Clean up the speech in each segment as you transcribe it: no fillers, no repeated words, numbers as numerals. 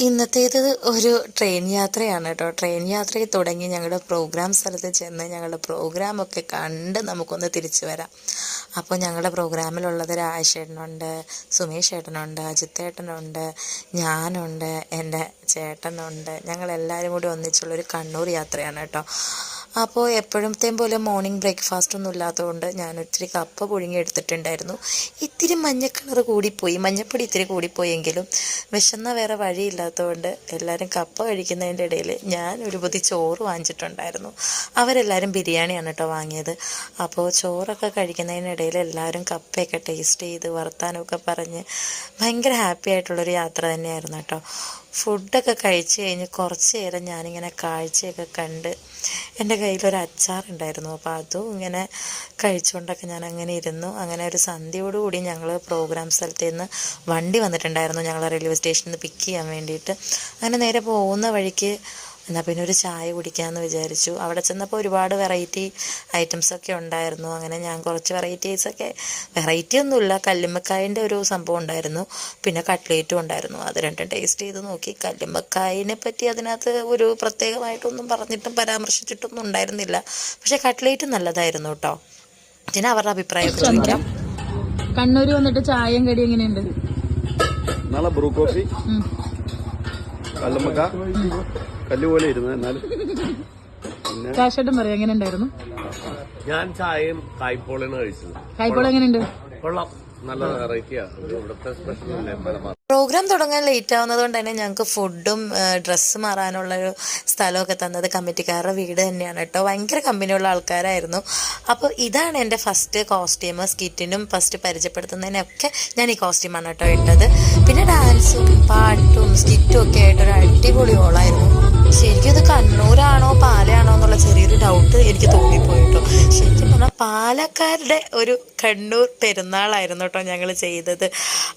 ഇന്നത്തേത് ഒരു ട്രെയിൻ യാത്രയാണ് കേട്ടോ. ട്രെയിൻ യാത്രയിൽ തുടങ്ങി ഞങ്ങളുടെ പ്രോഗ്രാം സ്ഥലത്ത് ചെന്ന് ഞങ്ങളുടെ പ്രോഗ്രാമൊക്കെ കണ്ട് നമുക്കൊന്ന് തിരിച്ചു വരാം. അപ്പോൾ ഞങ്ങളുടെ പ്രോഗ്രാമിലുള്ളത് രാജേട്ടനുണ്ട്, സുമേഷ് ചേട്ടനുണ്ട്, അജിത്ത് ചേട്ടനുണ്ട്, ഞാനുണ്ട്, എൻ്റെ ചേട്ടനുണ്ട്. ഞങ്ങളെല്ലാവരും കൂടി ഒന്നിച്ചുള്ളൊരു കണ്ണൂർ യാത്രയാണ് കേട്ടോ. അപ്പോൾ എപ്പോഴത്തേയും പോലെ മോർണിംഗ് ബ്രേക്ക്ഫാസ്റ്റ് ഒന്നും ഇല്ലാത്തതുകൊണ്ട് ഞാൻ ഒത്തിരി കപ്പ പുഴുങ്ങി എടുത്തിട്ടുണ്ടായിരുന്നു. ഇത്തിരി മഞ്ഞ കളർ കൂടിപ്പോയി, മഞ്ഞപ്പൊടി ഇത്തിരി കൂടിപ്പോയെങ്കിലും വിശന്ന വേറെ വഴിയില്ലാത്തതുകൊണ്ട് എല്ലാവരും കപ്പ കഴിക്കുന്നതിൻ്റെ ഇടയിൽ ഞാൻ ഒരു പൊതി ചോറ് വാങ്ങിച്ചിട്ടുണ്ടായിരുന്നു. അവരെല്ലാവരും ബിരിയാണിയാണ് കേട്ടോ വാങ്ങിയത്. അപ്പോൾ ചോറൊക്കെ കഴിക്കുന്നതിനിടയിൽ എല്ലാവരും കപ്പയൊക്കെ ടേസ്റ്റ് ചെയ്ത് വർത്താനമൊക്കെ പറഞ്ഞ് ഭയങ്കര ഹാപ്പി ആയിട്ടുള്ളൊരു യാത്ര തന്നെയായിരുന്നു കേട്ടോ. ഫുഡൊക്കെ കഴിച്ച് കഴിഞ്ഞ് കുറച്ച് നേരം ഞാനിങ്ങനെ കാഴ്ചയൊക്കെ കണ്ട് എൻ്റെ കയ്യിലൊരു അച്ചാറുണ്ടായിരുന്നു. അപ്പോൾ അതും ഇങ്ങനെ കഴിച്ചുകൊണ്ടൊക്കെ ഞാൻ അങ്ങനെ ഇരുന്നു. അങ്ങനെ ഒരു സന്ധ്യയോടുകൂടി ഞങ്ങൾ പ്രോഗ്രാം സ്ഥലത്ത് നിന്ന് വണ്ടി വന്നിട്ടുണ്ടായിരുന്നു ഞങ്ങൾ റെയിൽവേ സ്റ്റേഷനിൽ നിന്ന് പിക്ക് ചെയ്യാൻ വേണ്ടിയിട്ട്. അങ്ങനെ നേരെ പോകുന്ന വഴിക്ക് എന്നാൽ പിന്നെ ഒരു ചായ കുടിക്കാമെന്ന് വിചാരിച്ചു. അവിടെ ചെന്നപ്പോൾ ഒരുപാട് വെറൈറ്റി ഐറ്റംസൊക്കെ ഉണ്ടായിരുന്നു. അങ്ങനെ ഞാൻ കുറച്ച് വെറൈറ്റി ഒന്നുമില്ല, കല്ലുമ്മക്കായൻ്റെ ഒരു സംഭവം ഉണ്ടായിരുന്നു, പിന്നെ കട്ട്ലേറ്റും ഉണ്ടായിരുന്നു. അത് രണ്ടും ടേസ്റ്റ് ചെയ്ത് നോക്കി. കല്ലുമ്മക്കായനെ പറ്റി അതിനകത്ത് ഒരു പ്രത്യേകമായിട്ടൊന്നും പറഞ്ഞിട്ടും പരാമർശിച്ചിട്ടൊന്നും ഉണ്ടായിരുന്നില്ല. പക്ഷേ കട്ട്ലേറ്റ് നല്ലതായിരുന്നു കേട്ടോ. പിന്നെ അവരുടെ അഭിപ്രായമൊക്കെ ചോദിക്കാം. കണ്ണൂർ വന്നിട്ട് ചായയും കടി എങ്ങനെയുണ്ട്? നല്ല ബ്രൂ കോഫി, കല്ലുമ്മക്ക കല്ല് പോലെ ഇരുന്നു. എന്നാലും കാശേട്ടൻ പറയാം എങ്ങനെ ഉണ്ടായിരുന്നു? ഞാൻ ചായയും കായ്പോളയാണ് കഴിച്ചത്. കായ്പോള എങ്ങനെയുണ്ട്? കൊള്ളാം, നല്ല വെറൈറ്റിയാണ്. ഇവിടുത്തെ സ്പെഷ്യൽ. പ്രോഗ്രാം തുടങ്ങാൻ ലേറ്റ് ആവുന്നത് കൊണ്ട് തന്നെ ഞങ്ങൾക്ക് ഫുഡും ഡ്രസ്സ് മാറാനുള്ളൊരു സ്ഥലമൊക്കെ തന്നത് കമ്മിറ്റിക്കാരുടെ വീട് തന്നെയാണ് കേട്ടോ. ഭയങ്കര കമ്പനിയുള്ള ആൾക്കാരായിരുന്നു. അപ്പോൾ ഇതാണ് എൻ്റെ ഫസ്റ്റ് കോസ്റ്റ്യൂം. സ്കിറ്റിനും ഫസ്റ്റ് പരിചയപ്പെടുത്തുന്നതിനൊക്കെ ഞാൻ ഈ കോസ്റ്റ്യൂമാണ് കേട്ടോ ഇട്ടത്. പിന്നെ ഡാൻസും പാട്ടും സ്കിറ്റും ഒക്കെ ആയിട്ടൊരു അടിപൊളി ഓളായിരുന്നു. ശരിക്കും ഇത് കണ്ണൂരാണോ പാലയാണോ എന്നുള്ള ചെറിയൊരു ഡൗട്ട് എനിക്ക് തോന്നിപ്പോയി കേട്ടോ. ശരിക്കും പറഞ്ഞാൽ പാലക്കാരുടെ ഒരു കണ്ണൂർ പെരുന്നാളായിരുന്നു കേട്ടോ ഞങ്ങൾ ചെയ്തത്.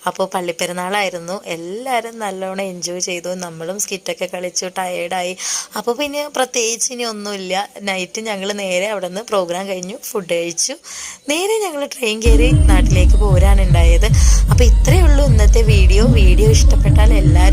അപ്പോൾ പള്ളിപ്പെരുന്നാളായിരുന്നു. എല്ലാവരും നല്ലോണം എൻജോയ് ചെയ്തു. നമ്മളും സ്കിറ്റൊക്കെ കളിച്ചു, ടയേർഡായി. അപ്പോൾ പിന്നെ പ്രത്യേകിച്ച് ഇനി ഒന്നുമില്ല. നൈറ്റ് ഞങ്ങൾ നേരെ അവിടെ നിന്ന് പ്രോഗ്രാം കഴിഞ്ഞു, ഫുഡ് കഴിച്ചു, നേരെ ഞങ്ങൾ ട്രെയിൻ കയറി നാട്ടിലേക്ക് പോരാനുണ്ടായത്. അപ്പോൾ ഇത്രയേ ഉള്ളൂ ഇന്നത്തെ വീഡിയോ. ഇഷ്ടപ്പെട്ടാൽ എല്ലാവരും